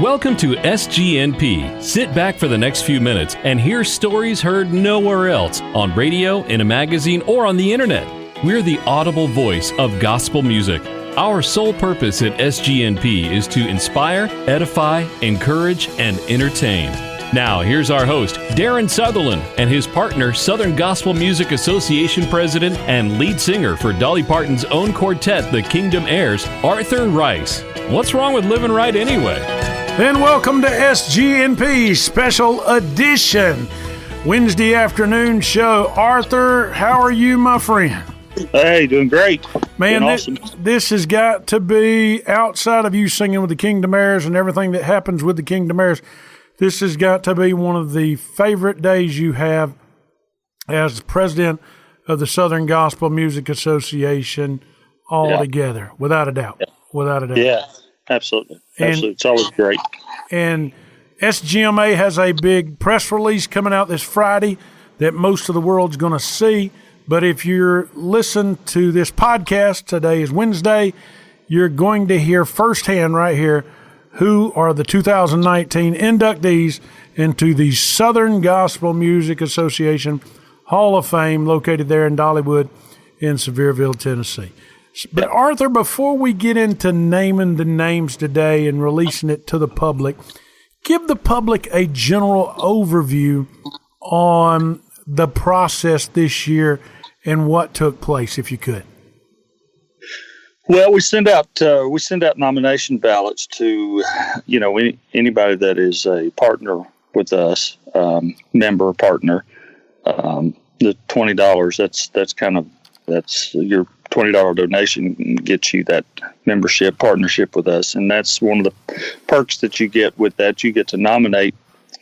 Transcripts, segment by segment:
Welcome to SGNP. Sit back for the next few minutes and hear stories heard nowhere else on radio, in a magazine, or on the internet. We're the audible voice of gospel music. Our sole purpose at SGNP is to inspire, edify, encourage, and entertain. Now, here's our host, Darren Sutherland, and his partner, Southern Gospel Music Association President and lead singer for Dolly Parton's own quartet, the Kingdom Heirs, Arthur Rice. What's wrong with living right anyway? And welcome to SGNP Special Edition Wednesday afternoon show. Arthur, how are you, my friend? Hey, doing great. Man, doing awesome. This has got to be, outside of you singing with the Kingdom Heirs and everything that happens with the Kingdom Heirs, this has got to be one of the favorite days you have as president of the Southern Gospel Music Association altogether, without a doubt. Without a doubt. Yeah, absolutely. Absolutely. It's always great. And SGMA has a big press release coming out this Friday that most of the world's going to see. But if you're listening to this podcast, today is Wednesday, you're going to hear firsthand right here who are the 2019 inductees into the Southern Gospel Music Association Hall of Fame, located there in Dollywood in Sevierville, Tennessee. But Arthur, before we get into naming the names today and releasing it to the public, give the public a general overview on the process this year and what took place, if you could. Well, we send out nomination ballots to anybody that is a partner with us, member partner. The $20 that's your $20 donation gets you that membership partnership with us, and that's one of the perks that you get with that. You get to nominate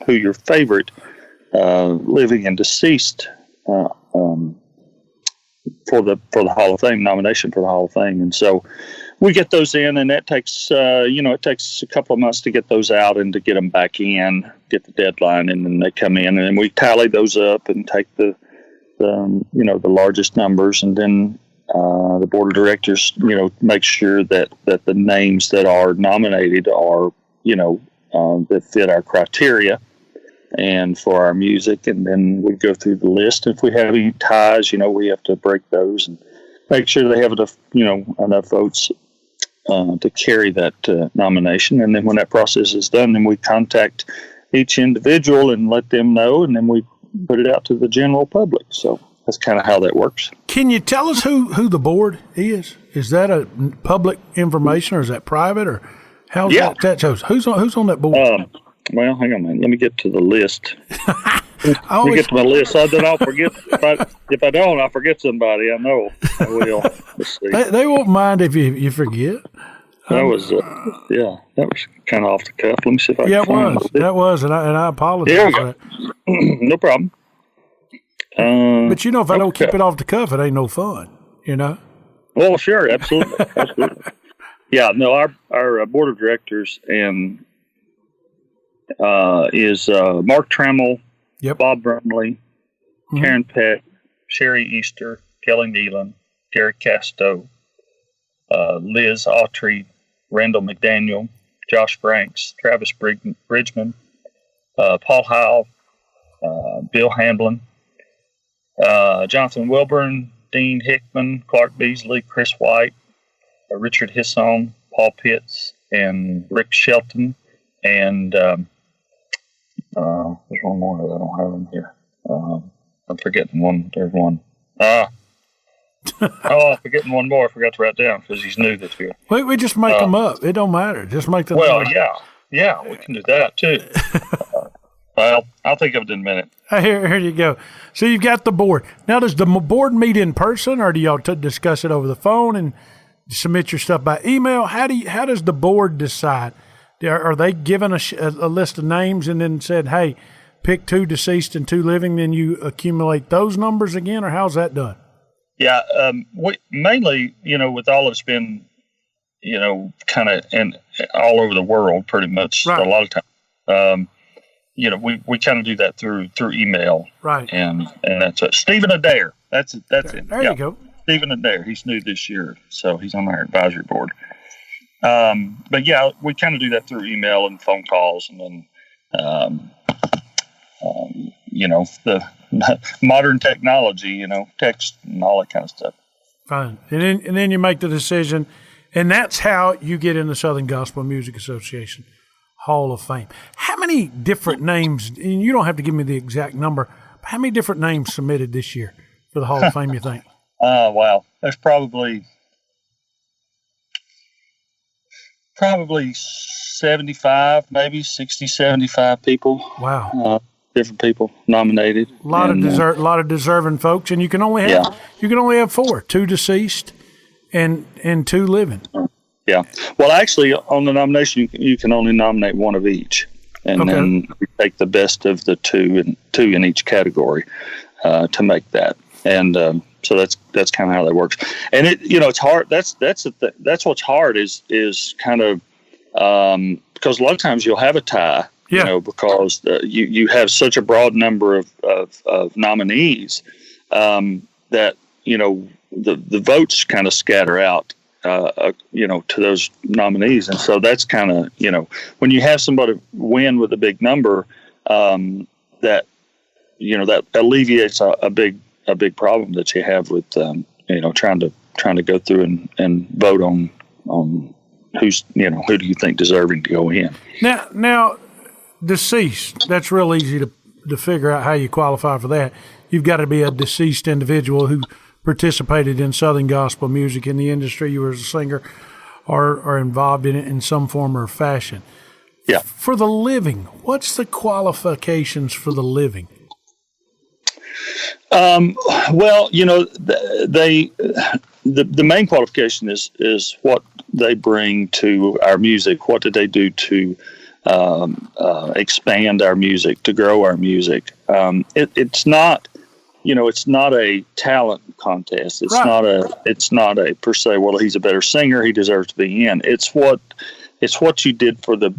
who your favorite living and deceased for the Hall of Fame nomination for the Hall of Fame, and so we get those in, and that takes it takes a couple of months to get those out and to get them back in, get the deadline, and then they come in, and then we tally those up and take the largest numbers, and then the board of directors, make sure that the names that are nominated are, that fit our criteria and for our music. And then we go through the list. If we have any ties, we have to break those and make sure they have enough votes to carry that nomination. And then when that process is done, then we contact each individual and let them know, and then we put it out to the general public. So that's kind of how that works. Can you tell us who the board is? Is that a public information, or is that private, or how's that chose? Who's on that board? Well, hang on, man. Let me get to the list. Let me get to my list so that I'll forget. If I don't, I'll forget somebody. I know I will. Let's see. They won't mind if you forget. That was that was kind of off the cuff. Let me see if I can find it. That was, and I apologize for that. No problem. But if I don't keep it off the cuff, it ain't no fun, Well, sure, absolutely, absolutely. Yeah, no, our board of directors and is Mark Trammell, Bob Brumley, Karen Peck, Sherry Easter, Kelly Nealon, Gary Casto, Liz Autry, Randall McDaniel, Josh Franks, Travis Bridgman, Paul Howell, Bill Hamblin, Jonathan Wilburn, Dean Hickman, Clark Beasley, Chris White, Richard Hissong, Paul Pitts, and Rick Shelton, and there's one more that I don't have in here. I'm forgetting one. There's one. I'm forgetting one more. I forgot to write down because he's new this year. We just make them up. It don't matter. Just make them up. Yeah, we can do that too. Well, I'll think of it in a minute. Here you go. So you've got the board. Now, does the board meet in person, or do y'all discuss it over the phone and submit your stuff by email? How does the board decide? Are they given a list of names and then said, hey, pick 2 deceased and 2 living, then you accumulate those numbers again, or how's that done? Yeah, we mainly, with all of it's been, kind of all over the world pretty much a lot of times. We kind of do that through email. Right. And that's it. Stephen Adair. That's it. There you go. Stephen Adair. He's new this year, so he's on our advisory board. But yeah, we kind of do that through email and phone calls, and then, the modern technology, text and all that kind of stuff. Fine. And then you make the decision, and that's how you get in the Southern Gospel Music Association Hall of Fame. How many different names, and you don't have to give me the exact number, but how many different names submitted this year for the Hall of Fame, you think? Wow. There's probably 75, maybe 60, 75 people. Wow. Different people nominated. A lot of deserving folks, and you can only have 4, 2 deceased and 2 living. Yeah. Well, actually, on the nomination, you can only nominate 1 of each, and then we take the best of the 2 in each category to make that. And so that's kind of how that works. And it's hard. That's what's hard is kind of because a lot of times you'll have a tie. Because you have such a broad number of nominees that the votes kind of scatter out to those nominees, and so that's kind of when you have somebody win with a big number, that alleviates a big problem that you have with trying to go through and vote on who's who do you think deserving to go in. Now. Deceased, that's real easy to figure out how you qualify for that. You've got to be a deceased individual who participated in Southern gospel music in the industry. You were a singer or involved in it in some form or fashion. Yeah. For the living, what's the qualifications for the living? Well, the main qualification is what they bring to our music. What did they do to expand our music, to grow our music? It's not a talent contest. It's right. It's not a per se, well, he's a better singer, he deserves to be in. It's what you did for the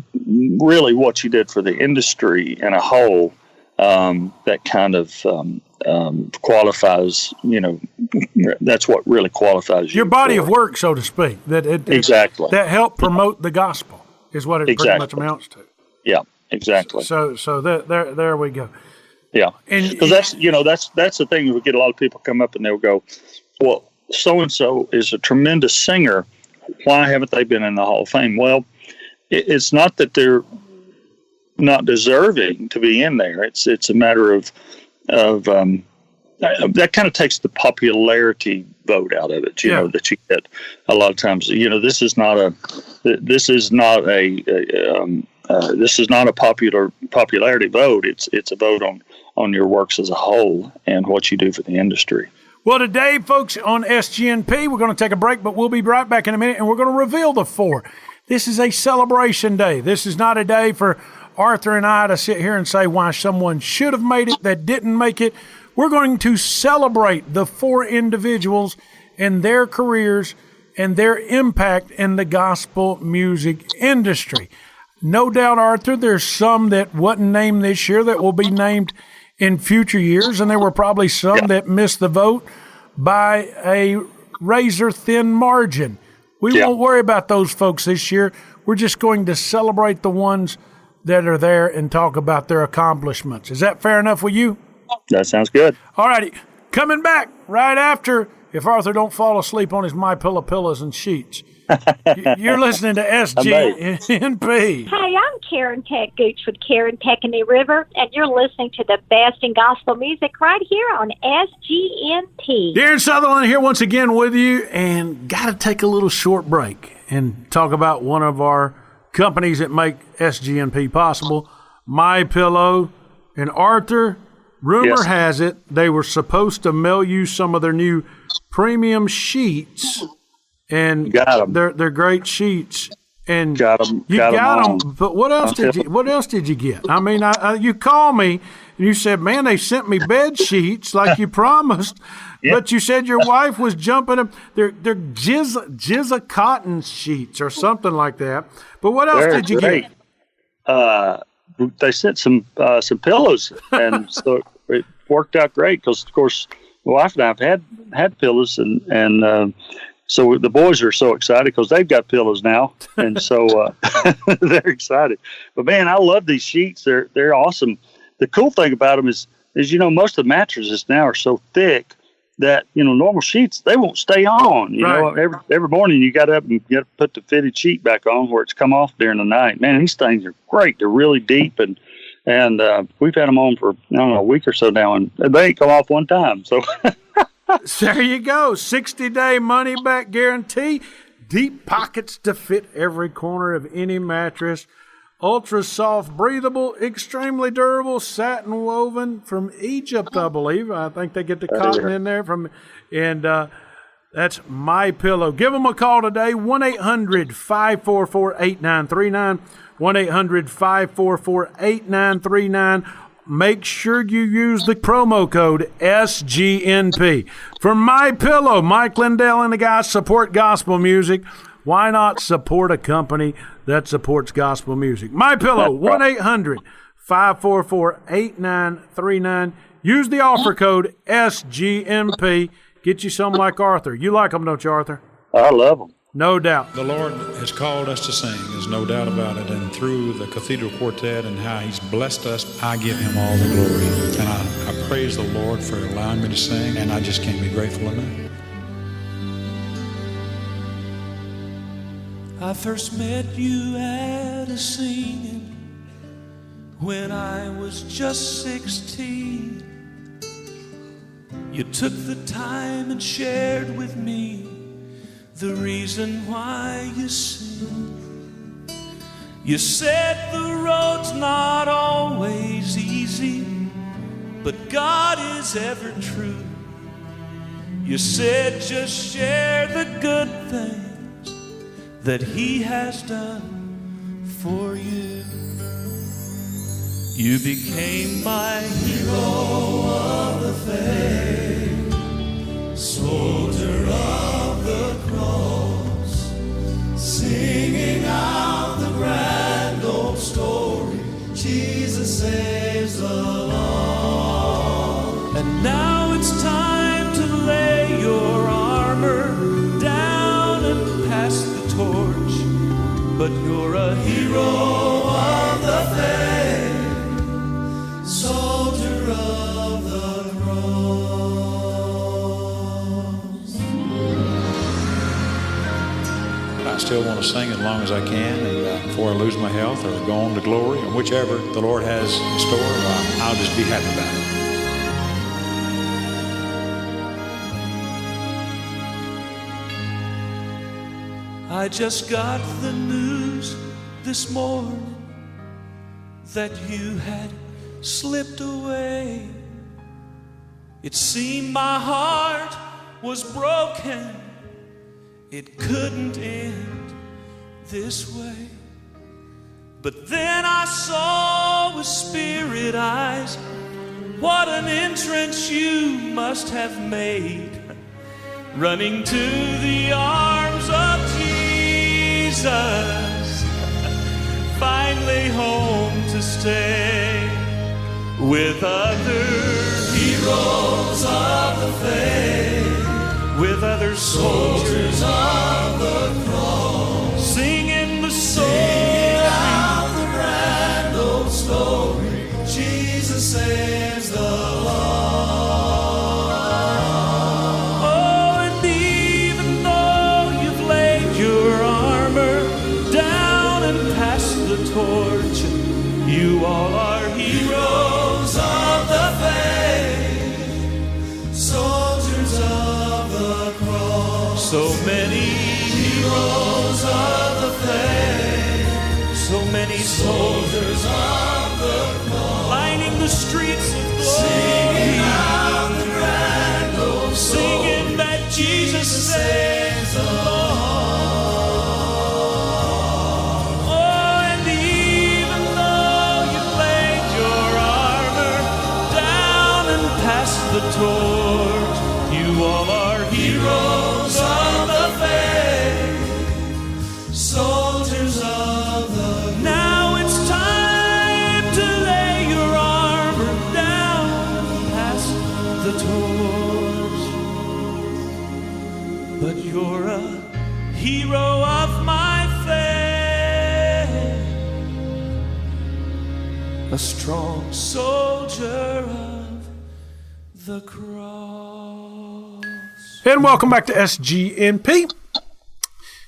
industry in a whole, that kind of qualifies, that's what really qualifies your body of work, so to speak, exactly that helped promote the gospel. Is what it pretty much amounts to. Yeah, exactly. So there we go. Yeah, because that's the thing. We get a lot of people come up and they'll go, well, so and so is a tremendous singer. Why haven't they been in the Hall of Fame? Well, it's not that they're not deserving to be in there. It's a matter of that kind of takes the popularity vote out of it. That you get a lot of times. This is not a popularity vote. It's a vote on your works as a whole and what you do for the industry. Well, today, folks, on SGNP, we're going to take a break, but we'll be right back in a minute, and we're going to reveal the 4. This is a celebration day. This is not a day for Arthur and I to sit here and say why someone should have made it that didn't make it. We're going to celebrate the 4 individuals and their careers and their impact in the gospel music industry. No doubt, Arthur, there's some that wasn't named this year that will be named in future years, and there were probably some that missed the vote by a razor-thin margin. We won't worry about those folks this year. We're just going to celebrate the ones that are there and talk about their accomplishments. Is that fair enough with you? That sounds good. All righty. Coming back right after, if Arthur don't fall asleep on his MyPillow pillows and sheets. You're listening to SGNP. Hey, I'm Karen Peck Gooch with Karen Peck and the River, and you're listening to the best in gospel music right here on SGNP. Darren Sutherland here once again with you, and got to take a little short break and talk about one of our companies that make SGNP possible, MyPillow. And Arthur, rumor has it they were supposed to mail you some of their new premium sheets, and they're great sheets. And you got them. But what else did you get? I mean, you called me and you said, "Man, they sent me bed sheets like you promised." But you said your wife was jumping them. They're jizza cotton sheets or something like that. But what else did you get? They sent some pillows, and so it worked out great because, of course, my wife and I have had pillows, and So the boys are so excited because they've got pillows now, and so they're excited. But man, I love these sheets. They're awesome. The cool thing about them is most of the mattresses now are so thick that normal sheets, they won't stay on. You know, every morning you got up and you got to put the fitted sheet back on where it's come off during the night. Man, these things are great. They're really deep, and we've had them on for a week or so now, and they ain't come off one time. So. There you go. 60-day money-back guarantee. Deep pockets to fit every corner of any mattress. Ultra soft, breathable, extremely durable, satin woven from Egypt, I believe. I think they get the cotton in there and that's MyPillow. Give them a call today, 1-800-544-8939, 1-800-544-8939. Make sure you use the promo code SGNP. For MyPillow, Mike Lindell and the guys support gospel music. Why not support a company that supports gospel music? MyPillow, 1-800-544-8939. Use the offer code SGMP. Get you some like Arthur. You like them, don't you, Arthur? I love them. No doubt. The Lord has called us to sing, there's no doubt about it. And through the Cathedral Quartet and how He's blessed us, I give Him all the glory. And I praise the Lord for allowing me to sing, and I just can't be grateful enough. I first met you at a singing when I was just 16. You took the time and shared with me the reason why you sing. You said the road's not always easy, but God is ever true. You said just share the good things that He has done for you. You became my hero of the faith, soldier of the cross, singing out the grand old story, Jesus saves the lost. And now it's time to lay your armor down and pass the torch, but you're a hero of the faith, soldier of the cross. I still want to sing as long as I can, and before I lose my health or go on to glory, or whichever the Lord has in store, I'll just be happy about it. I just got the news this morning that you had slipped away. It seemed my heart was broken. It couldn't end this way. But then I saw with spirit eyes what an entrance you must have made, running to the arms of Jesus, finally home to stay with other heroes of the faith, with other soldiers of the cross, singing the out the grand old story, Jesus saves the lost. Oh, and even though you've laid your armor down and passed the torch, you all are heroes of the faith, soldiers of the cross. So many heroes of the faith, so many soldiers of the cross, lining the streets of glory, singing out the grand old story, singing that Jesus saves the lost. Oh, and even though you've laid your armor down and passed the torch, you all are heroes of the faith, soldiers of the. Now it's time to lay your armor down and pass the torch, but you're a a strong soldier of the cross. And welcome back to SGNP.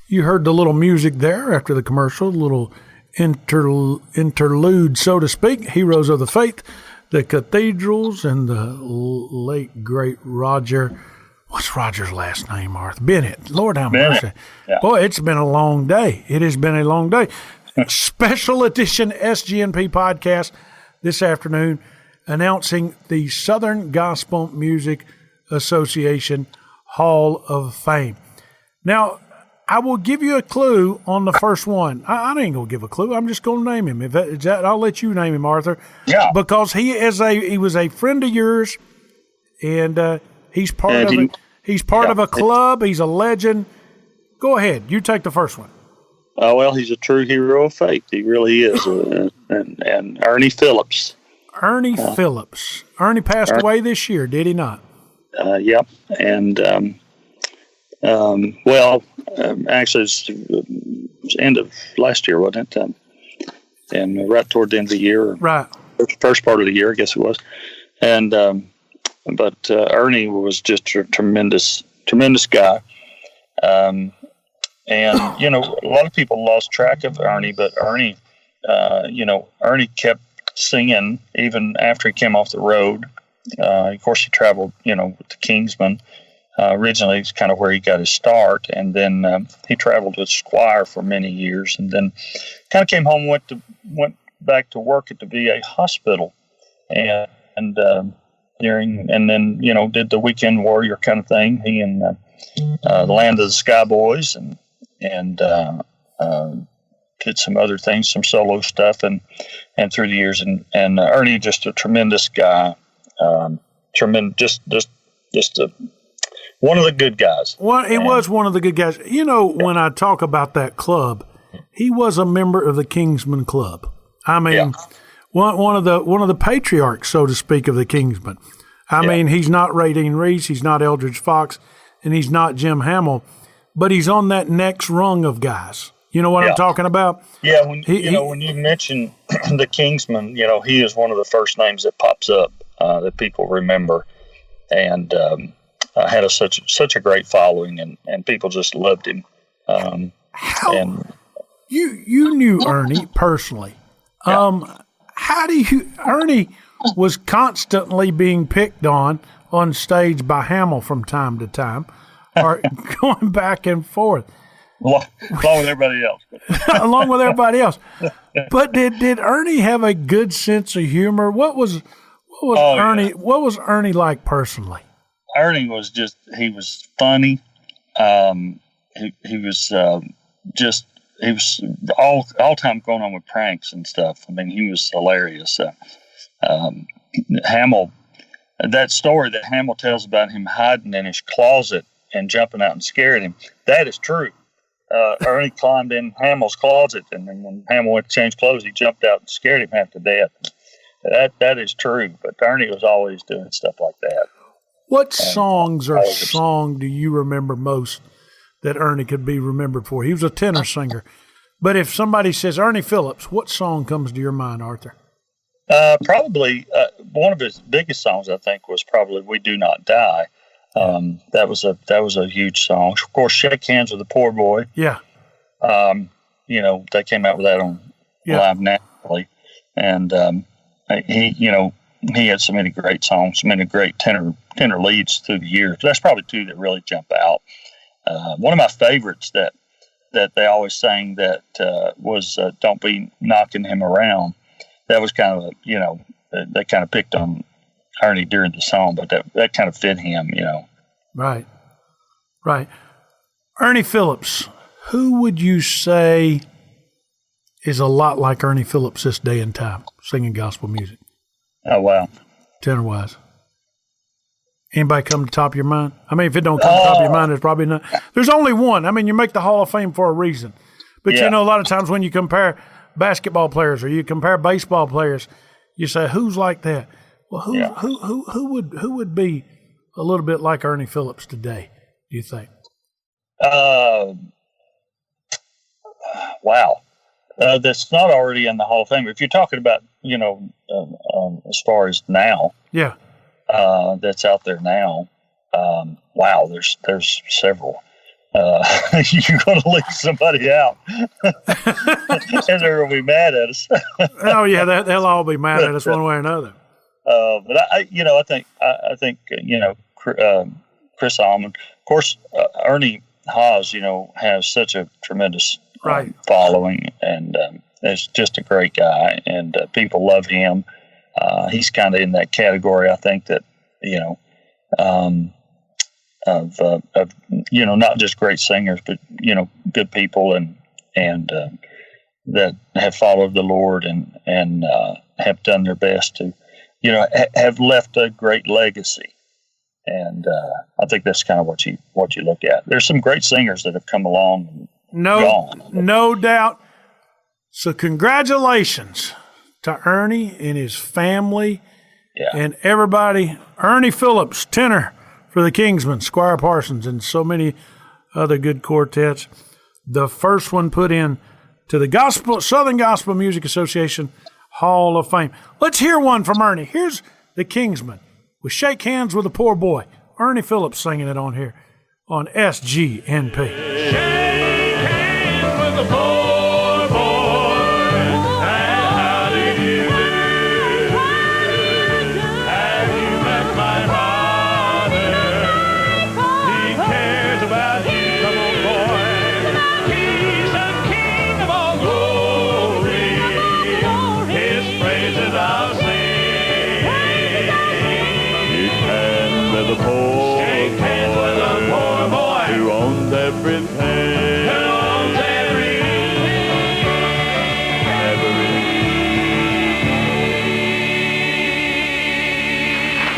You heard the little music there after the commercial, little interlude, so to speak. Heroes of the Faith, the Cathedrals, and the late, great Roger. What's Roger's last name, Arthur? Bennett. Lord have mercy. Yeah. Boy, it's been a long day. It has been a long day. Special edition SGNP podcast this afternoon announcing the Southern Gospel Music Association Hall of Fame. Now, I will give you a clue on the first one. I ain't going to give a clue. I'm just going to name him. I'll let you name him, Arthur. Yeah. Because he was a friend of yours, and he's part of it. He's part of a club. He's a legend. Go ahead. You take the first one. Well, he's a true hero of faith. He really is. And Ernie Phillips. Ernie Phillips. Ernie passed away this year, did he not? Yep. And, actually, it was end of last year, wasn't it? And right toward the end of the year. Right. First part of the year, I guess it was. And but Ernie was just a tremendous guy. And, a lot of people lost track of Ernie, but Ernie, Ernie kept singing even after he came off the road. Of course, he traveled, with the Kingsmen. Originally, it's kind of where he got his start. And then he traveled with Squire for many years, and then kind of came home, went back to work at the VA hospital. And then, did the weekend warrior kind of thing. He and the Land of the Sky Boys and did some other things, some solo stuff, and through the years, and Ernie, just a tremendous guy, just one of the good guys. Well, he was one of the good guys. When I talk about that club, he was a member of the Kingsman Club. I mean, one of the patriarchs, so to speak, of the Kingsmen. I mean, he's not Ray Dean Reese, he's not Eldridge Fox, and he's not Jim Hamill, but he's on that next rung of guys. You know what I'm talking about? Yeah, when you mention the Kingsmen, he is one of the first names that pops up that people remember, and had such a great following, and people just loved him. You knew Ernie personally. How do you? Ernie was constantly being picked on stage by Hamill from time to time, or going back and forth. Along with everybody else. Along with everybody else. But did Ernie have a good sense of humor? What was Ernie? Yeah. What was Ernie like personally? Ernie was he was funny. He was all time going on with pranks and stuff. I mean, he was hilarious. Hamill, that story that Hamill tells about him hiding in his closet and jumping out and scaring him, that is true. Ernie climbed in Hamill's closet, and then when Hamill went to change clothes, he jumped out and scared him half to death. That is true, but Ernie was always doing stuff like that. What songs or song do you remember most that Ernie could be remembered for? He was a tenor singer. But if somebody says Ernie Phillips, what song comes to your mind, Arthur? Probably one of his biggest songs, I think, was probably "We Do Not Die." That was a huge song. Of course, "Shake Hands with the Poor Boy." Yeah. They came out with that on Live Nationally, and he had so many great songs, so many great tenor leads through the years. That's probably two that really jump out. One of my favorites that they always sang that was "Don't Be Knocking Him Around." That was kind of they kind of picked on Ernie during the song, but that kind of fit him, Right. Ernie Phillips, who would you say is a lot like Ernie Phillips this day and time, singing gospel music? Oh, wow. Tenor-wise. Anybody come to the top of your mind? I mean, if it don't come to the top of your mind, there's probably not. There's only one. I mean, you make the Hall of Fame for a reason. But, a lot of times when you compare basketball players or you compare baseball players, you say, who's like that? Well, who would be a little bit like Ernie Phillips today, do you think? Wow. That's not already in the Hall of Fame. If you're talking about as far as now, Yeah. That's out there now. Wow, there's several. You're going to leave somebody out, and they're going to be mad at us. Oh yeah, they'll all be mad at us one way or another. But I think Chris Almond, of course, Ernie Haas, has such a tremendous following, and is just a great guy, and people love him. He's kind of in that category, I think, that of not just great singers, but good people and that have followed the Lord and have done their best to have left a great legacy. And I think that's kind of what you look at. There's some great singers that have come along and gone. No doubt. So congratulations to Ernie and his family and everybody. Ernie Phillips, tenor for the Kingsmen, Squire Parsons, and so many other good quartets. The first one put in to the Southern Gospel Music Association Hall of Fame. Let's hear one from Ernie. Here's the Kingsmen with Shake Hands with a Poor Boy. Ernie Phillips singing it on here on SGNP. Shake hands with a poor boy. How did you do? Have you met my father? He cares about you. Come on, boy. He's the King of all glory. His praises I'll sing. With a poor Shake hands with a poor boy who owns everything. Who owns everything.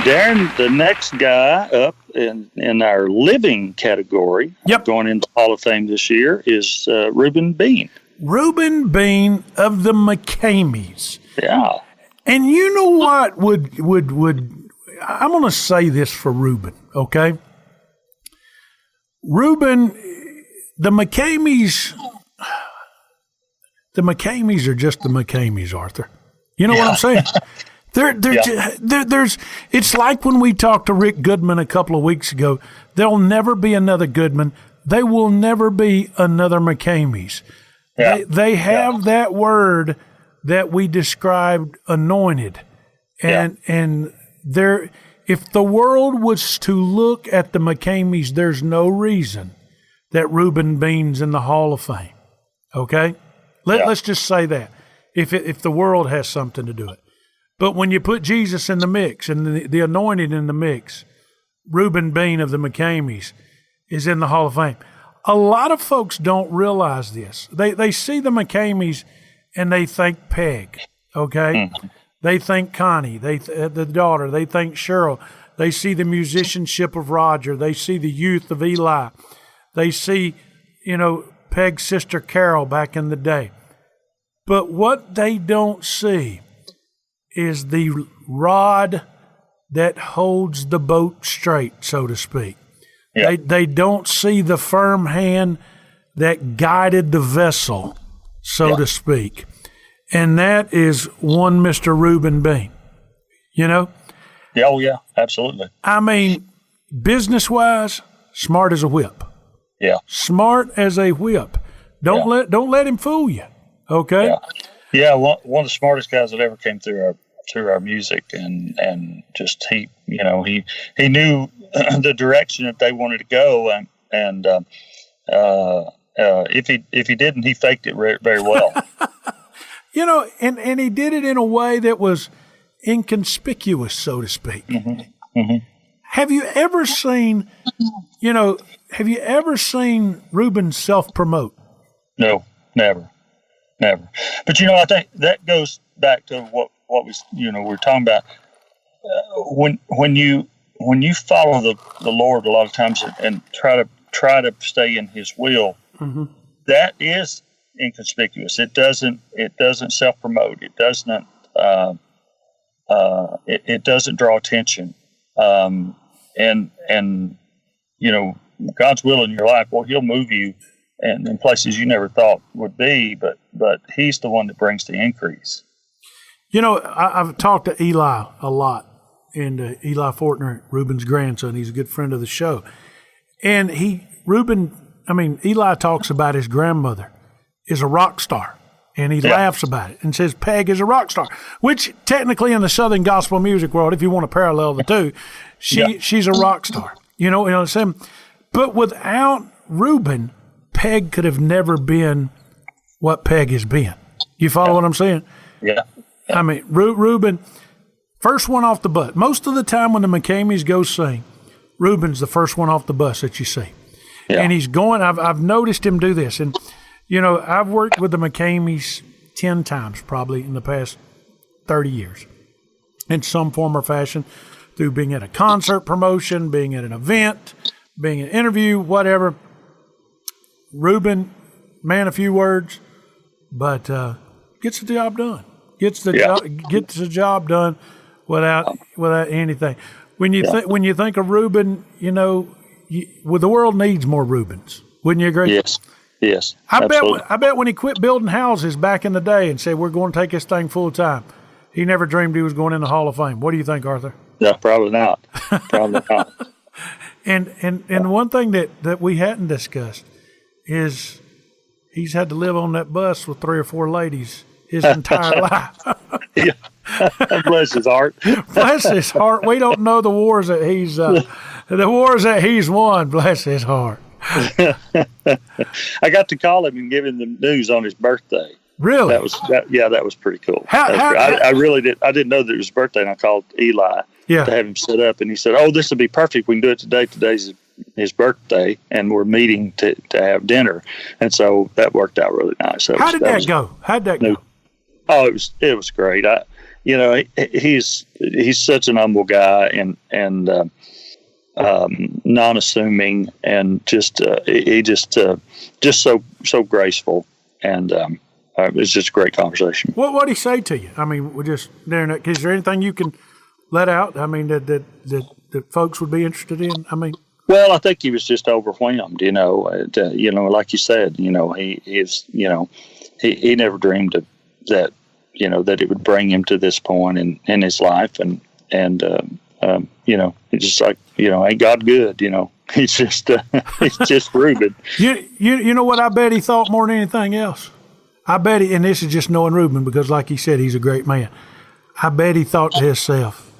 Darren, the next guy up in our living category, going into Hall of Fame this year, is Reuben Bean. Reuben Bean of the McCameys. Yeah. And you know what would I'm going to say this for Reuben, okay? Reuben, the McCameys are just the McCameys, Arthur. You know what I'm saying? It's like when we talked to Rick Goodman a couple of weeks ago. There'll never be another Goodman. They will never be another McCameys. Yeah. They have that word that we described, anointed, and there, if the world was to look at the McCameys, there's no reason that Reuben Bean's in the Hall of Fame. Okay? Let's just say that, if the world has something to do it. But when you put Jesus in the mix and the anointed in the mix, Reuben Bean of the McCameys is in the Hall of Fame. A lot of folks don't realize this. They see the McCameys and they think Peg, okay? Mm-hmm. They think Connie, the daughter. They think Cheryl. They see the musicianship of Roger. They see the youth of Eli. They see, Peg's sister Carol back in the day. But what they don't see is the rod that holds the boat straight, so to speak. Yeah. They don't see the firm hand that guided the vessel, so to speak. And that is one Mr. Reuben Bean, Yeah, oh, yeah, absolutely. I mean, business-wise, smart as a whip. Yeah. Smart as a whip. Don't let him fool you, okay? Yeah, one of the smartest guys that ever came through our music, and just he knew the direction that they wanted to go, and if he didn't, he faked it very well. And he did it in a way that was inconspicuous, so to speak. Mm-hmm. Mm-hmm. Have you ever seen Reuben self-promote? No, never. But I think that goes back to what we're talking about. When you follow the Lord a lot of times and try to stay in His will, mm-hmm. that is inconspicuous. It doesn't self-promote. It doesn't it doesn't draw attention. And God's will in your life, well, He'll move you in places you never thought would be, but He's the one that brings the increase. You know, I've talked to Eli a lot, and Eli Fortner, Reuben's grandson. He's a good friend of the show. And Eli talks about his grandmother is a rock star, and he laughs about it and says Peg is a rock star, which technically in the Southern gospel music world, if you want to parallel the two, she's a rock star. You know what I'm saying? But without Reuben, Peg could have never been what Peg has been. You follow what I'm saying? Yeah. I mean, Reuben, first one off the bus. Most of the time when the McCameys go sing, Reuben's the first one off the bus that you see. Yeah. And he's going, I've noticed him do this. And, you know, I've worked with the McCameys 10 times probably in the past 30 years in some form or fashion, through being at a concert promotion, being at an event, being an interview, whatever. Reuben, man, a few words, but gets the job done. Gets the job done without anything. When you think of Reuben, you know, the world needs more Reubens. Wouldn't you agree? Yes. I bet when he quit building houses back in the day and said we're going to take this thing full time, he never dreamed he was going in the Hall of Fame. What do you think, Arthur? No, probably not. Probably not. And one thing that we hadn't discussed is he's had to live on that bus with 3 or 4 ladies his entire life. Yeah. Bless his heart. Bless his heart. We don't know the wars that he's won. Bless his heart. I got to call him and give him the news on his birthday. Really? That was pretty cool. I really did. I didn't know that it was his birthday, and I called Eli to have him set up, and he said, "Oh, this will be perfect. We can do it today. Today's his birthday, and we're meeting to have dinner." And so that worked out really nice. How did that go? Oh, it was great. He's such an humble guy and non-assuming, and just so graceful, and it was just a great conversation. What did he say to you? I mean, is there anything you can let out? I mean, that folks would be interested in? I mean, well, I think he was just overwhelmed. Like you said, he never dreamed of that. That it would bring him to this point in his life, and it's just like, ain't God good? He's just Reuben. You know what? I bet he thought more than anything else. I bet and this is just knowing Reuben, because like he said, he's a great man. I bet he thought to himself,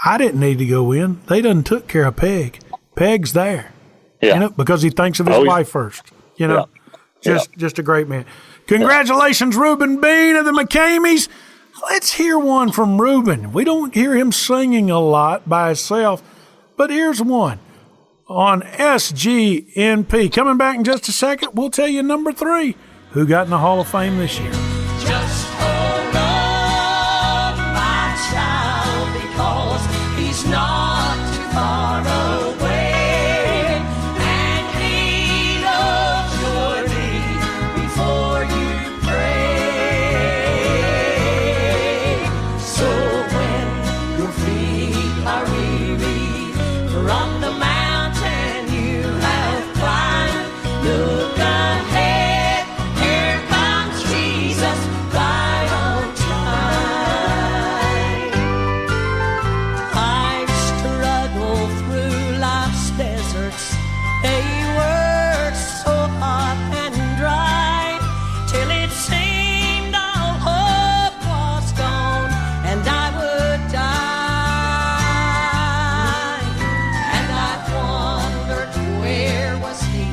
I didn't need to go in. They done took care of Peg. Peg's there. Yeah. Because he thinks of his wife first. Just a great man. Congratulations, Reuben Bean of the McCameys. Let's hear one from Reuben. We don't hear him singing a lot by himself, but here's one on SGMP. Coming back in just a second, we'll tell you number 3, who got in the Hall of Fame this year. Just hold on, my child, because he's not too far away, and he knows your need before you pray. So when your feet are weary from the mountain you have climbed, look ahead, here comes Jesus right on time. I've struggled through life's deserts, they were so hot and dry, till it seemed all hope was gone and I would die. And I wondered, where was he?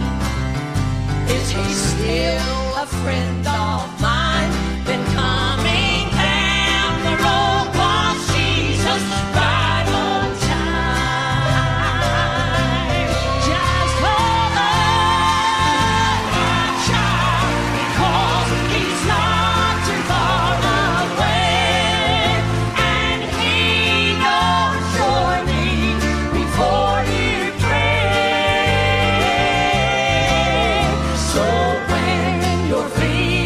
Is he still a friend of mine? Then coming down the road was Jesus right on time. Just hold on, my child, because he's not too far away, and he knows your need before you pray. So when your feet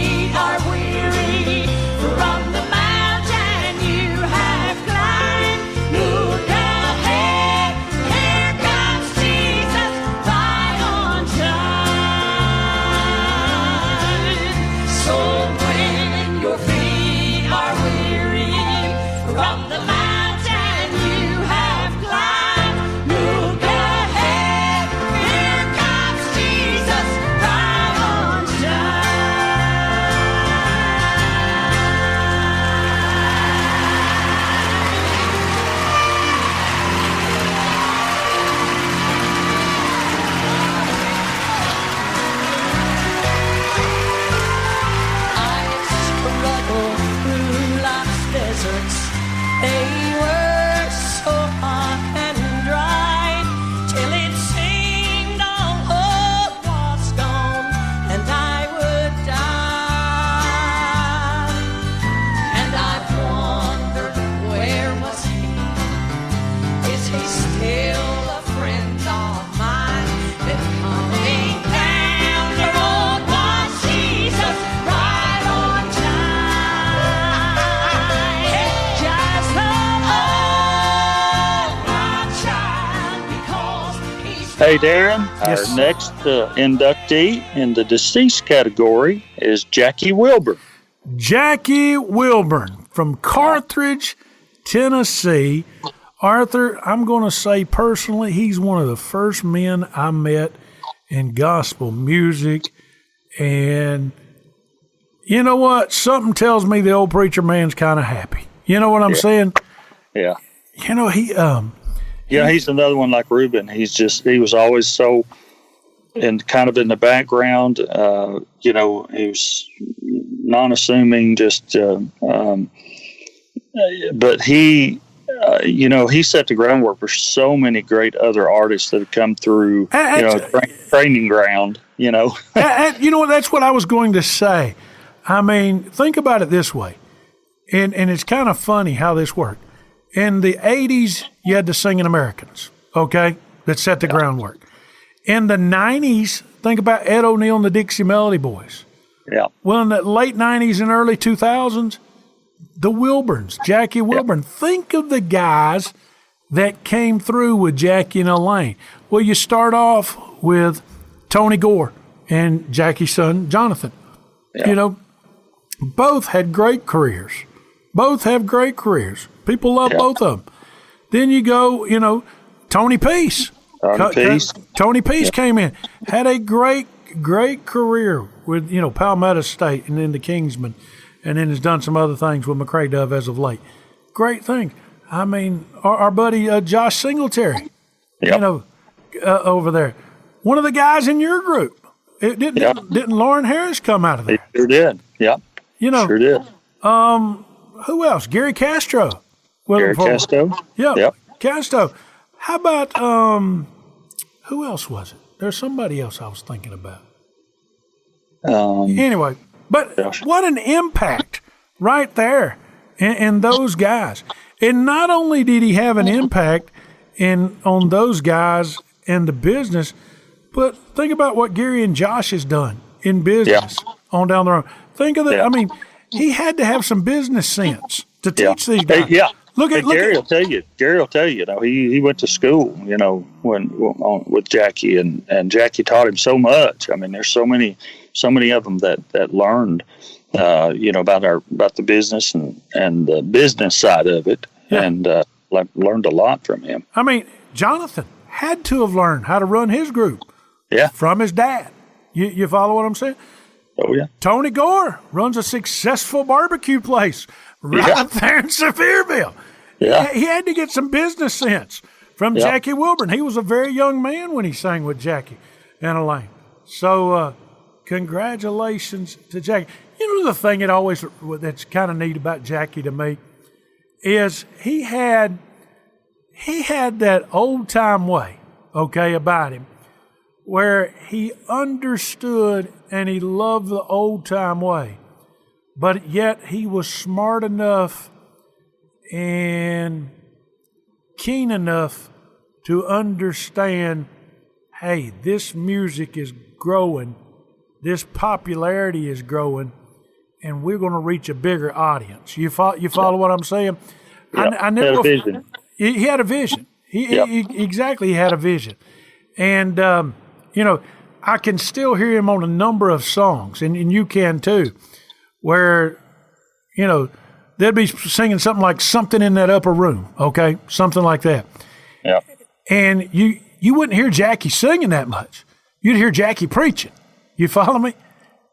They were so hot and dry till it seemed all hope was gone and I would die. And I've wondered, where was he? Is he still a friend of mine? Then coming down the road was Jesus, right on time. Just hold on, my child, because he's Hey, Darren, Yes. our next inductee in the deceased category is Jackie Wilburn. Jackie Wilburn from Carthage, Tennessee. Arthur, I'm going to say personally, he's one of the first men I met in gospel music. And you know what? Something tells me the old preacher man's kind of happy. You know what I'm saying? Yeah. You know, he He's another one like Reuben. He was always so kind of in the background. He was non-assuming, but he set the groundwork for so many great other artists that have come through, training ground, you know what? That's what I was going to say. I mean, think about it this way. And it's kind of funny how this worked. In the 80s, you had the Singing Americans, okay, that set the groundwork. In the 90s, think about Ed O'Neill and the Dixie Melody Boys. Yeah. Well, in the late 90s and early 2000s, the Wilburns, Jackie Wilburn. Think of the guys that came through with Jackie and Elaine. Well, you start off with Tony Gore and Jackie's son, Jonathan. Yeah. You know, both had great careers. Both have great careers. People love both of them. Then you go, Tony Peace. Tony Peace came in, had a great career with, Palmetto State and then the Kingsmen, and then has done some other things with McCrae Dove as of late. Great things. I mean, our buddy Josh Singletary, over there. One of the guys in your group. Didn't Lauren Harris come out of there? He sure did. Yeah. Sure did. Who else? Gary Castro. Castro? Yep. Castro. How about, who else was it? There's somebody else I was thinking about. Anyway, but what an impact right there in those guys. And not only did he have an impact on those guys and the business, but think about what Gary and Josh has done in business on down the road. Think of that. I mean, he had to have some business sense to teach these guys. Gary will tell you. He went to school, with Jackie, and Jackie taught him so much. I mean, there's so many of them that learned, about the business and the business side of it, and learned a lot from him. I mean, Jonathan had to have learned how to run his group, from his dad. You follow what I'm saying? Oh yeah. Tony Gore runs a successful barbecue place right there in Sevierville. Yeah. He had to get some business sense from Jackie Wilburn. He was a very young man when he sang with Jackie and Elaine. So, congratulations to Jackie. The thing that's kind of neat about Jackie to me is he had that old time way, about him, where he understood and he loved the old time way, but yet he was smart enough and keen enough to understand, hey, this music is growing, this popularity is growing, and we're going to reach a bigger audience. You follow what I'm saying? Yep. I never had a vision. He had a vision. He had a vision. And, I can still hear him on a number of songs, and you can too, where, they'd be singing something like Something in That Upper Room, okay? Something like that. Yeah. And you wouldn't hear Jackie singing that much. You'd hear Jackie preaching. You follow me?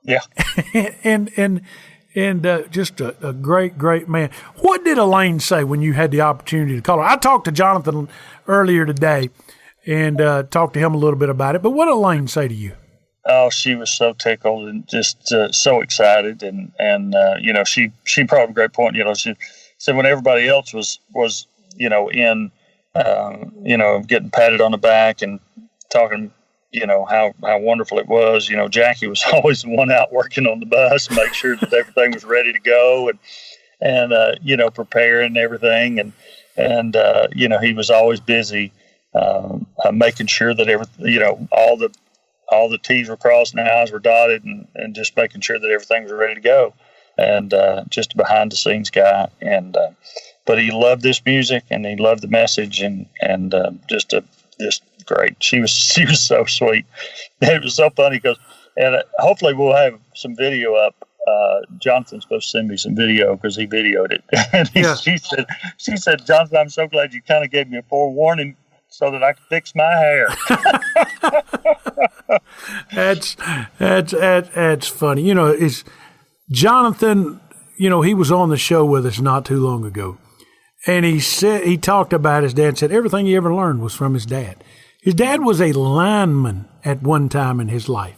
Yeah. and just a great, great man. What did Elaine say when you had the opportunity to call her? I talked to Jonathan earlier today and talked to him a little bit about it. But what did Elaine say to you? Oh, she was so tickled and just so excited, and she brought up a great point. said when everybody else was in getting patted on the back and talking how wonderful it was, Jackie was always the one out working on the bus, make sure that everything was ready to go and preparing everything and he was always busy making sure that all the T's were crossed and the I's were dotted and just making sure that everything was ready to go, and just a behind the scenes guy, but he loved this music and he loved the message and just great. She was so sweet. It was so funny because hopefully we'll have some video up. Jonathan's supposed to send me some video because he videoed it. And she said, Jonathan, I'm so glad you kind of gave me a forewarning so that I could fix my hair. That's funny. It's Jonathan, he was on the show with us not too long ago. And he talked about his dad, said everything he ever learned was from his dad. His dad was a lineman at one time in his life.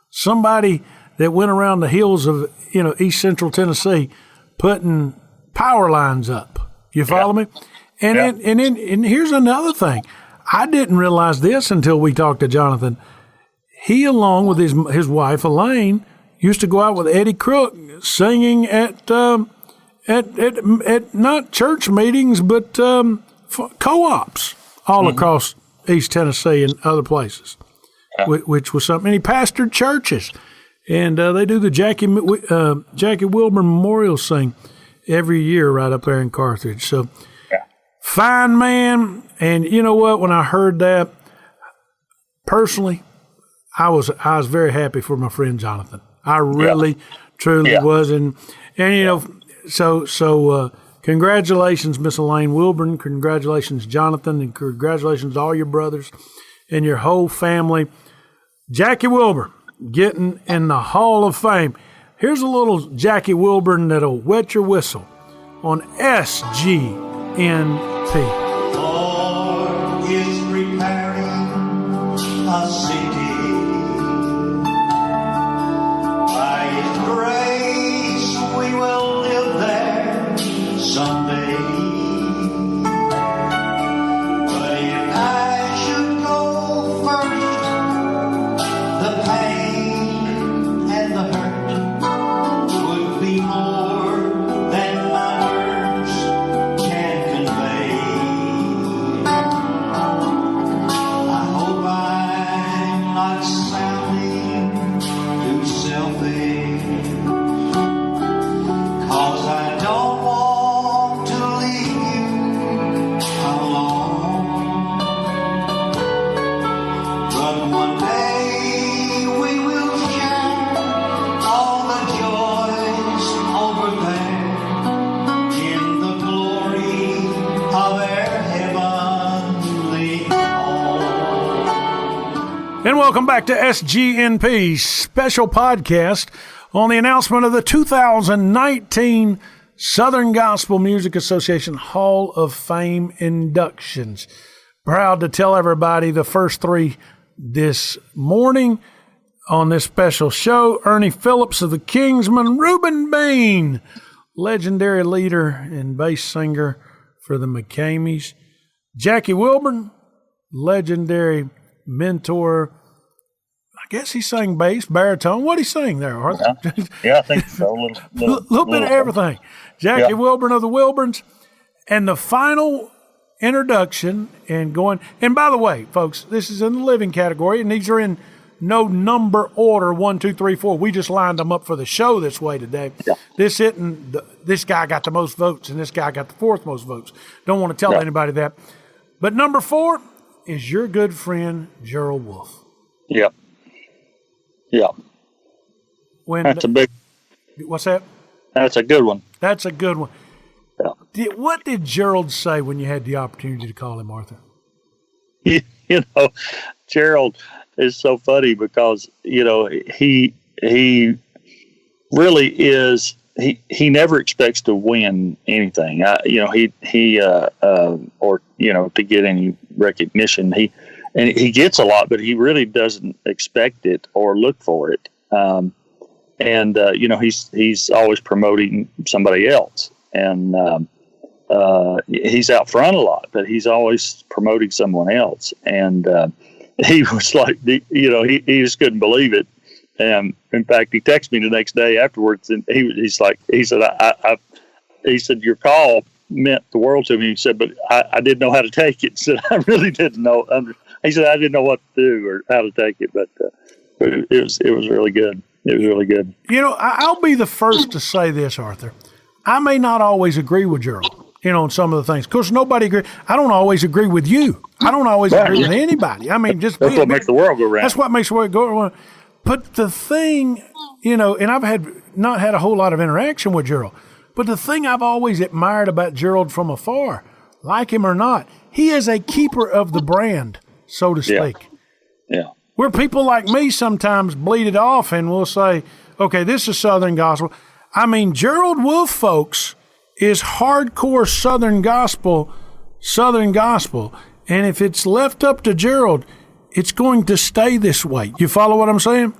Somebody that went around the hills of, East Central Tennessee putting power lines up. You follow me? And here's another thing. I didn't realize this until we talked to Jonathan. He, along with his wife, Elaine, used to go out with Eddie Crook singing at not church meetings, but co-ops all across East Tennessee and other places, which was something. And he pastored churches. And they do the Jackie Wilburn Memorial Sing every year right up there in Carthage. So, fine man. And you know what? When I heard that, personally, I was very happy for my friend Jonathan. I really, truly was. And so congratulations, Miss Elaine Wilburn. Congratulations, Jonathan. And congratulations to all your brothers and your whole family. Jackie Wilburn getting in the Hall of Fame. Here's a little Jackie Wilburn that'll wet your whistle on SGMP. Lord is preparing a city. By His grace we will live there someday. But if I should go first, the pain and the hurt would be more than my words can convey. I hope I'm not sounding too selfish, 'cause I don't want to leave you alone. But one day we will share all the joys over there in the glory of our heavenly home. And welcome back to SGNP's special podcast on the announcement of the 2019 Southern Gospel Music Association Hall of Fame inductions. Proud to tell everybody the first three this morning on this special show. Ernie Phillips of the Kingsmen, Reuben Bain, legendary leader and bass singer for the McCameys, Jackie Wilburn, legendary mentor. I guess he sang bass, baritone. What did he sing there, Arthur? Yeah, I think so. A little bit of everything. Jackie Wilburn of the Wilburns. And the final introduction and going, and by the way, folks, this is in the living category, and these are in no number order, 1, 2, 3, 4. We just lined them up for the show this way today. Yeah. This guy got the most votes, and this guy got the fourth most votes. Don't want to tell anybody that. But number 4 is your good friend, Gerald Wolfe. Yep. Yeah. That's a big. What's that? That's a good one. That's a good one. Yeah. What did Gerald say when you had the opportunity to call him, Arthur? Gerald is so funny because, he really is, he never expects to win anything. To get any recognition. He gets a lot, but he really doesn't expect it or look for it. He's always promoting somebody else. And he's out front a lot, but he's always promoting someone else. And he was like, he just couldn't believe it. And in fact, he texted me the next day afterwards, and he said, your call meant the world to me. He said, but I didn't know how to take it. He said, I really didn't know. He said, I didn't know what to do or how to take it, but it was really good. It was really good. I'll be the first to say this, Arthur. I may not always agree with Gerald, on some of the things. Of course, nobody agrees. I don't always agree with you. I don't always agree with anybody. I mean, that's what makes the world go round. That's what makes the world go around. But the thing, and I've not had a whole lot of interaction with Gerald, but the thing I've always admired about Gerald from afar, like him or not, he is a keeper of the brand, so to speak. Yeah. Where people like me sometimes bleed it off and we'll say, okay, this is Southern gospel. I mean, Gerald Wolfe, folks, is hardcore Southern gospel. And if it's left up to Gerald, it's going to stay this way. You follow what I'm saying?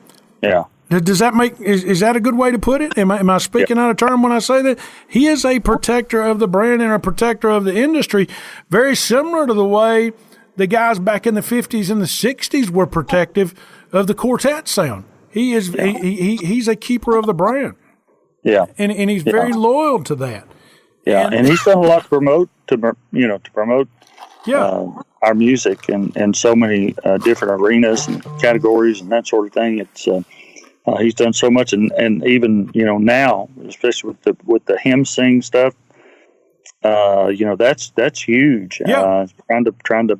Yeah. Does that is that a good way to put it? Am I speaking out of turn when I say that? He is a protector of the brand and a protector of the industry, very similar to the way the guys back in the 50s and the 60s were protective of the quartet sound. He is he's a keeper of the brand. Yeah. And he's very loyal to that. Yeah, and he's done a lot to promote our music in so many different arenas and categories and that sort of thing. It's he's done so much, and even now, especially with the hymn sing stuff, that's huge. Yeah. Trying to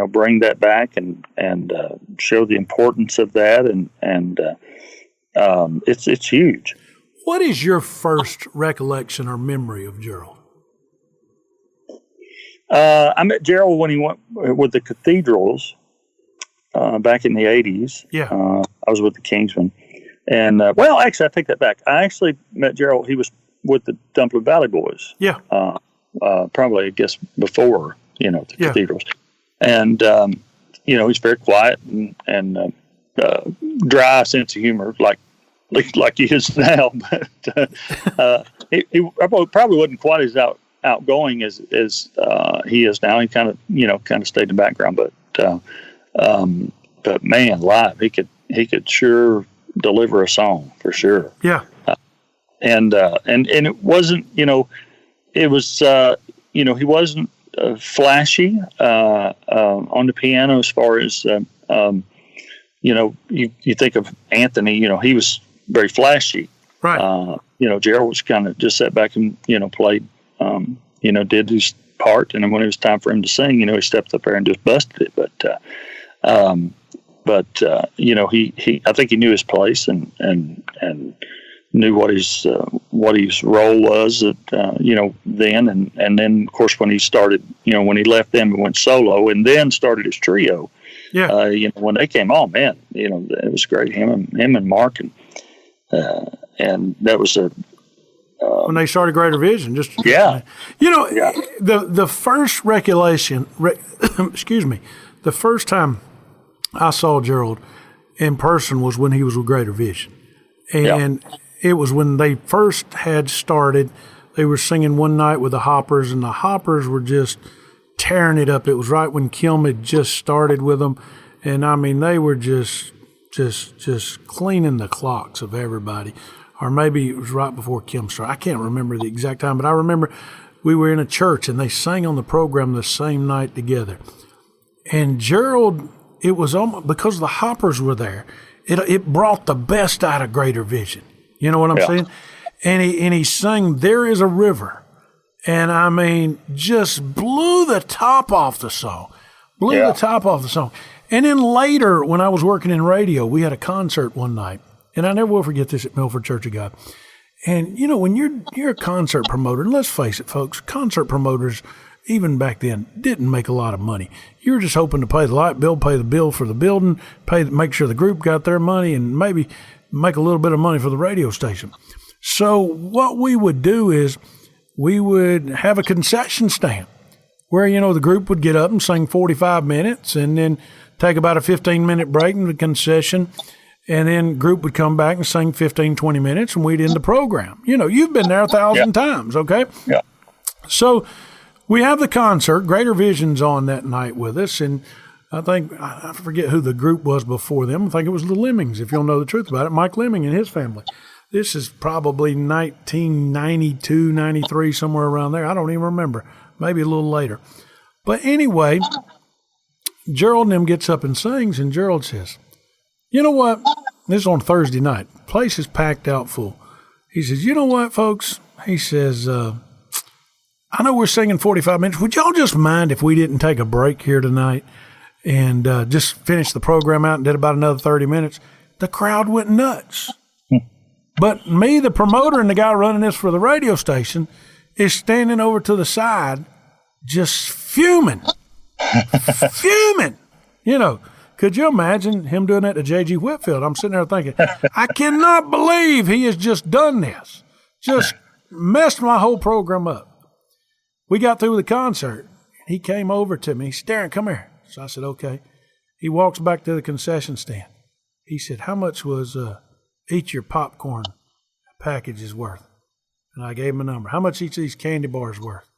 bring that back and show the importance of that, and it's huge. What is your first recollection or memory of Gerald? I met Gerald when he went with the Cathedrals back in the 80s. Yeah. I was with the Kingsmen. And, actually, I take that back. I actually met Gerald. He was with the Dumpling Valley Boys. Yeah. Probably, I guess, before, the Cathedrals. And, he's very quiet and dry sense of humor, like he is now. But he probably wasn't quite as outgoing as he is now. He kind of stayed in the background, but man, live he could sure deliver a song for sure. Yeah. And it wasn't, it was, he wasn't flashy on the piano as far as, you think of Anthony, he was very flashy. Right. Gerald was kind of just sat back and, played, did his part. And then when it was time for him to sing, he stepped up there and just busted it. But he I think he knew his place and knew what his role was at, then. And then, of course, when he started, when he left them and went solo and then started his trio, when they came on, man, it was great. Him and Mark and that was when they started Greater Vision, the first recollection, the first time I saw Gerald in person was when he was with Greater Vision, and it was when they first had started. They were singing one night with the Hoppers, and the Hoppers were just tearing it up. It was right when Kim had just started with them, and I mean they were just cleaning the clocks of everybody. Or maybe it was right before Kim started. I can't remember the exact time, but I remember we were in a church and they sang on the program the same night together. And Gerald, it was almost because the Hoppers were there. It brought the best out of Greater Vision. You know what I'm saying? And he sang "There Is a River," and I mean, just blew the top off the song. And then later, when I was working in radio, we had a concert one night. And I never will forget this at Milford Church of God. And, when you're a concert promoter, and let's face it, folks, concert promoters, even back then, didn't make a lot of money. You were just hoping to pay the light bill, pay the bill for the building, make sure the group got their money, and maybe make a little bit of money for the radio station. So what we would do is we would have a concession stand where, the group would get up and sing 45 minutes and then take about a 15-minute break in the concession. And then group would come back and sing 15, 20 minutes, and we'd end the program. You've been there 1,000 times, okay? Yeah. So we have the concert. Greater Vision's on that night with us, and I forget who the group was before them. I think it was the Lemmings, if you'll know the truth about it. Mike Lemming and his family. This is probably 1992, 93, somewhere around there. I don't even remember. Maybe a little later. But anyway, Gerald and them gets up and sings, and Gerald says, you know what? This is on Thursday night. Place is packed out full. He says, you know what, folks? He says, I know we're singing 45 minutes. Would y'all just mind if we didn't take a break here tonight and just finish the program out and did about another 30 minutes? The crowd went nuts. But me, the promoter, and the guy running this for the radio station is standing over to the side just fuming. Fuming. You know, could you imagine him doing that to J.G. Whitfield? I'm sitting there thinking, I cannot believe he has just done this. Just messed my whole program up. We got through the concert. He came over to me. He's staring, come here. So I said, okay. He walks back to the concession stand. He said, how much was each of your popcorn packages worth? And I gave him a number. How much each of these candy bars worth?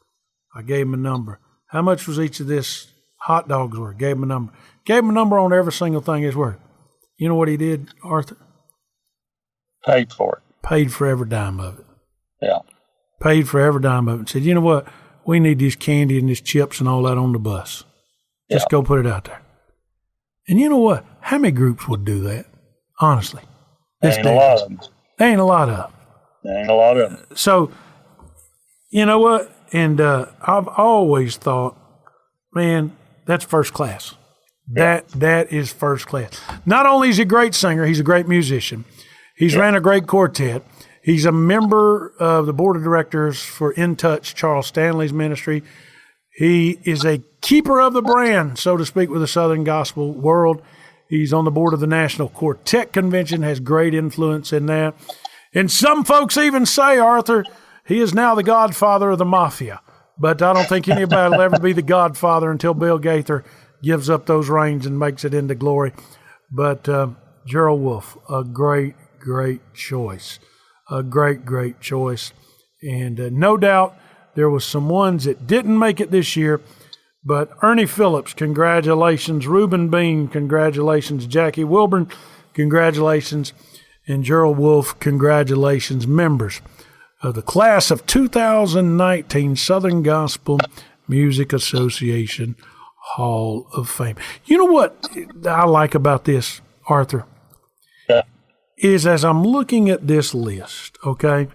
I gave him a number. How much was each of this hot dogs worth? Gave him a number. Gave him a number on every single thing it's worth. You know what he did, Arthur? Paid for it. Paid for every dime of it. Yeah. Paid for every dime of it. Said, you know what? We need this candy and these chips and all that on the bus. Just go put it out there. And you know what? How many groups would do that? Honestly. Ain't a lot of them. Ain't a lot of them. Ain't a lot of them. So, you know what? And I've always thought, man, that's first class. That is first class. Not only is he a great singer, he's a great musician. He's ran a great quartet. He's a member of the board of directors for In Touch, Charles Stanley's ministry. He is a keeper of the brand, so to speak, with the Southern gospel world. He's on the board of the National Quartet Convention, has great influence in that. And some folks even say, Arthur, he is now the godfather of the mafia. But I don't think anybody will ever be the godfather until Bill Gaither gives up those reins and makes it into glory. But Gerald Wolfe, a great, great choice. A great, great choice. And no doubt there was some ones that didn't make it this year. But Ernie Phillips, congratulations. Reuben Bean, congratulations. Jackie Wilburn, congratulations. And Gerald Wolfe, congratulations. Members of the class of 2019 Southern Gospel Music Association Hall of Fame. You know what I like about this, Arthur? Yeah. Is as I'm looking at this list, okay,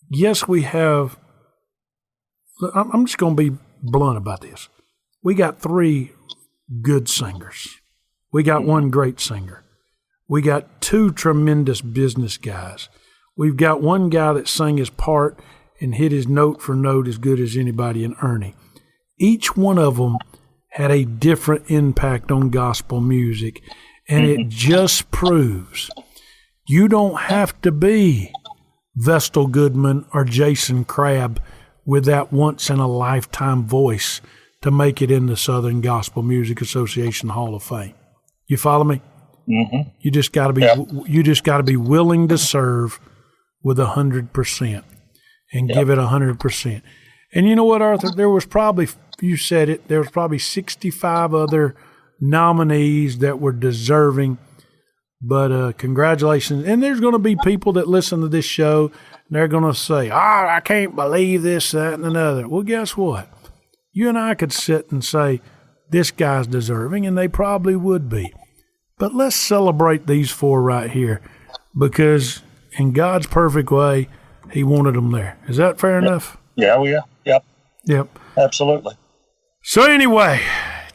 yes, we have, I'm just going to be blunt about this. We got 3 good singers. We got 1 great singer. We got 2 tremendous business guys. We've got 1 guy that sang his part and hit his note for note as good as anybody in Ernie. Each one of them had a different impact on gospel music, and it just proves you don't have to be Vestal Goodman or Jason Crabb with that once-in-a-lifetime voice to make it in the Southern Gospel Music Association Hall of Fame. You follow me? Mm-hmm. You just got to be. You just got to be willing to serve with 100% and give it 100%. And you know what, Arthur? There was probably, you said it, there was probably 65 other nominees that were deserving. But congratulations. And there's going to be people that listen to this show, and they're going to say, I can't believe this, that, and another. Well, guess what? You and I could sit and say, this guy's deserving, and they probably would be. But let's celebrate these 4 right here, because in God's perfect way, he wanted them there. Is that fair enough? Yeah, well, yeah. Yep. Absolutely. So anyway,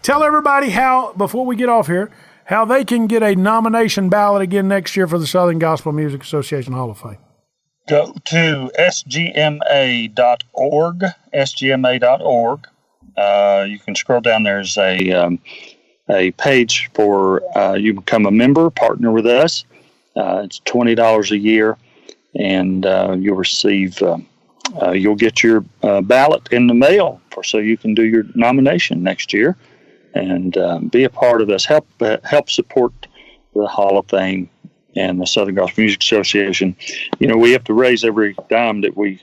tell everybody how, before we get off here, how they can get a nomination ballot again next year for the Southern Gospel Music Association Hall of Fame. Go to sgma.org, sgma.org. You can scroll down. There's a page for you become a member, partner with us. It's $20 a year, and you'll receive, you'll get your ballot in the mail so you can do your nomination next year and be a part of us. Help support the Hall of Fame and the Southern Gospel Music Association. You know, we have to raise every dime that we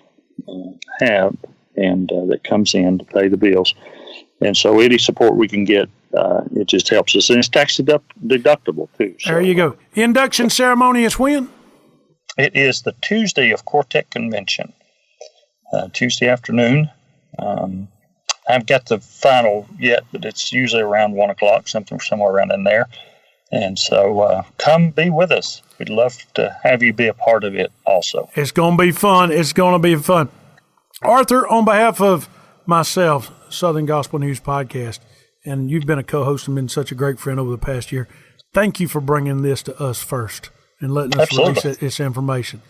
have, and that comes in to pay the bills. And so any support we can get, it just helps us. And it's tax deductible, too. So, there you go. Induction ceremony is when? It is the Tuesday of Quartet Convention, Tuesday afternoon. I haven't got the final yet, but it's usually around 1 o'clock, somewhere around in there. And so come be with us. We'd love to have you be a part of it also. It's going to be fun. It's going to be fun. Arthur, on behalf of myself, Southern Gospel News Podcast, and you've been a co-host and been such a great friend over the past year, thank you for bringing this to us first and letting us release this information.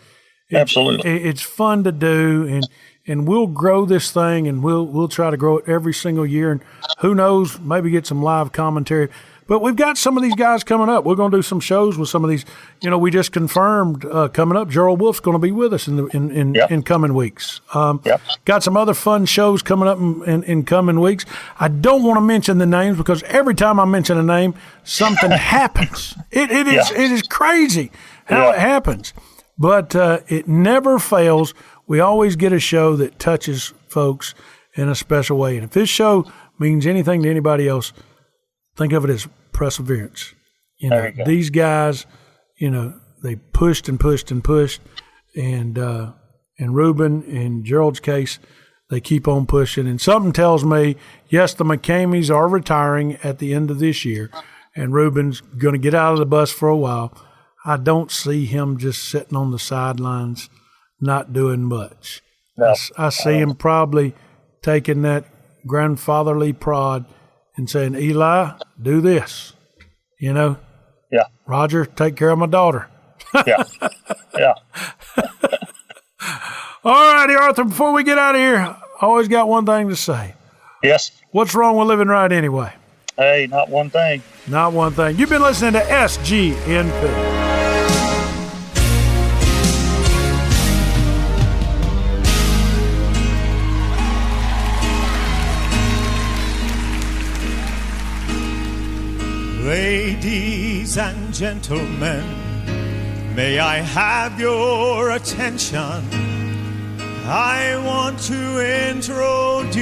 Absolutely. It's fun to do, and we'll grow this thing, and we'll try to grow it every single year, and who knows, maybe get some live commentary. But we've got some of these guys coming up. We're going to do some shows with some of these. We just confirmed coming up, Gerald Wolf's going to be with us in coming weeks. Got some other fun shows coming up in coming weeks. I don't want to mention the names because every time I mention a name, something happens. It is crazy how it happens. But it never fails. We always get a show that touches folks in a special way. And if this show means anything to anybody else, think of it as perseverance. These guys, they pushed and pushed and pushed. And in Reuben and Gerald's case, they keep on pushing. And something tells me, yes, the McCameys are retiring at the end of this year. And Reuben's going to get out of the bus for a while. I don't see him just sitting on the sidelines, not doing much. No. I see him probably taking that grandfatherly prod and saying, Eli, do this. Yeah. Roger, take care of my daughter. Yeah. All righty, Arthur, before we get out of here, I always got one thing to say. Yes. What's wrong with living right anyway? Hey, not one thing. Not one thing. You've been listening to SGNP. Ladies and gentlemen, may I have your attention? I want to introduce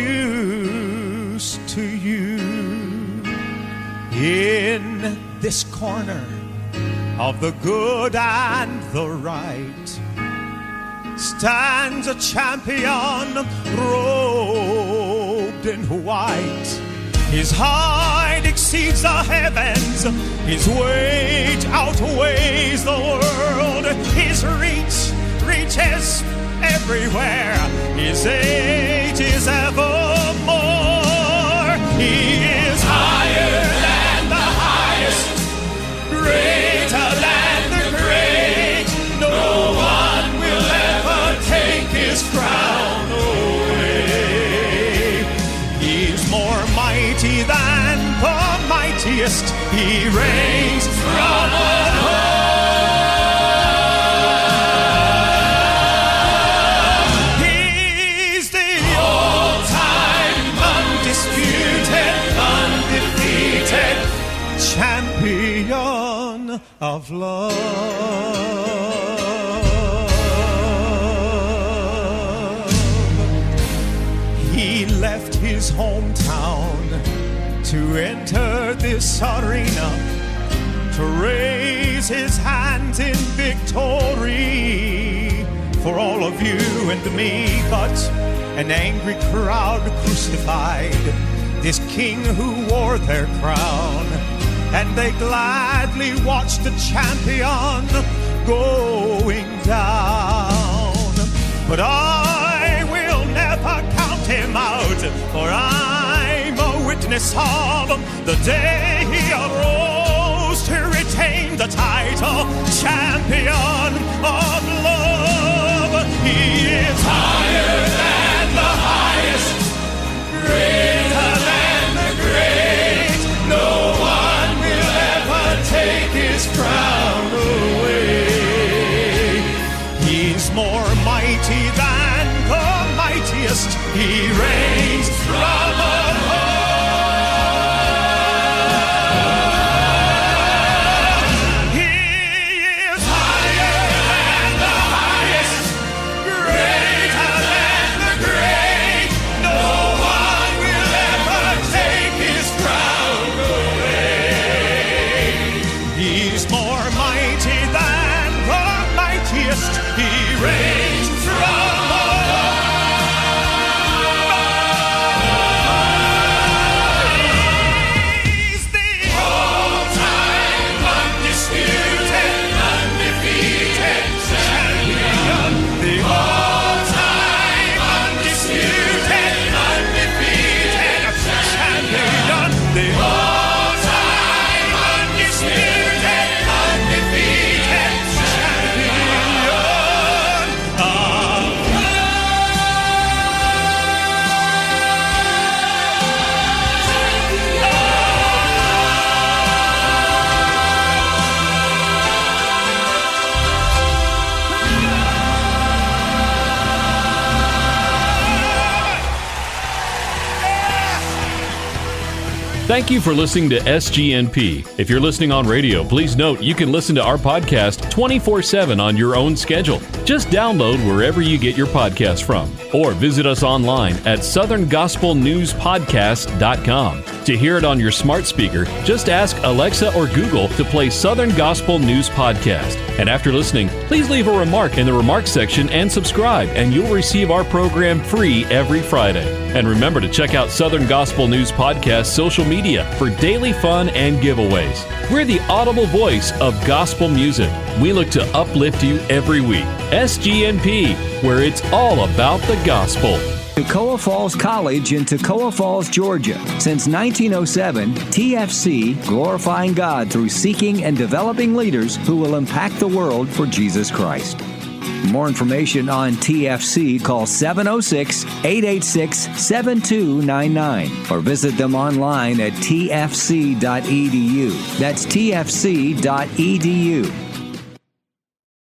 to you, in this corner of the good and the right stands a champion robed in white. His height exceeds the heavens, his weight outweighs the world, his reach reaches everywhere, his age is evermore. He is higher than the highest, greater than the great. No one will ever take his crown away. He's more mighty than the mightiest. He reigns from on high. He's the all-time undisputed, undefeated champion of love. He left his hometown to enter this arena, to raise his hands in victory for all of you and me. But an angry crowd crucified this king who wore their crown, and they gladly watched the champion going down. But I will never count him out, for I'm a witness of the day he arose to retain the title, champion of love. He is higher than the highest, greater than the great. No one will ever take his crown away. He's more mighty than the mightiest. He reigns from on high. He is higher than the highest, greater than the great. Thank you for listening to SGNP. If you're listening on radio, please note you can listen to our podcast 24/7 on your own schedule. Just download wherever you get your podcast from, or visit us online at southerngospelnewspodcast.com. To hear it on your smart speaker, just ask Alexa or Google to play Southern Gospel News Podcast. And after listening, please leave a remark in the remarks section and subscribe, and you'll receive our program free every Friday. And remember to check out Southern Gospel News Podcast social media for daily fun and giveaways. We're the audible voice of gospel music. We look to uplift you every week. SGNP, where it's all about the gospel. Toccoa Falls College in Toccoa Falls, Georgia. Since 1907, TFC, glorifying God through seeking and developing leaders who will impact the world for Jesus Christ. For more information on TFC, call 706-886-7299 or visit them online at tfc.edu. That's tfc.edu.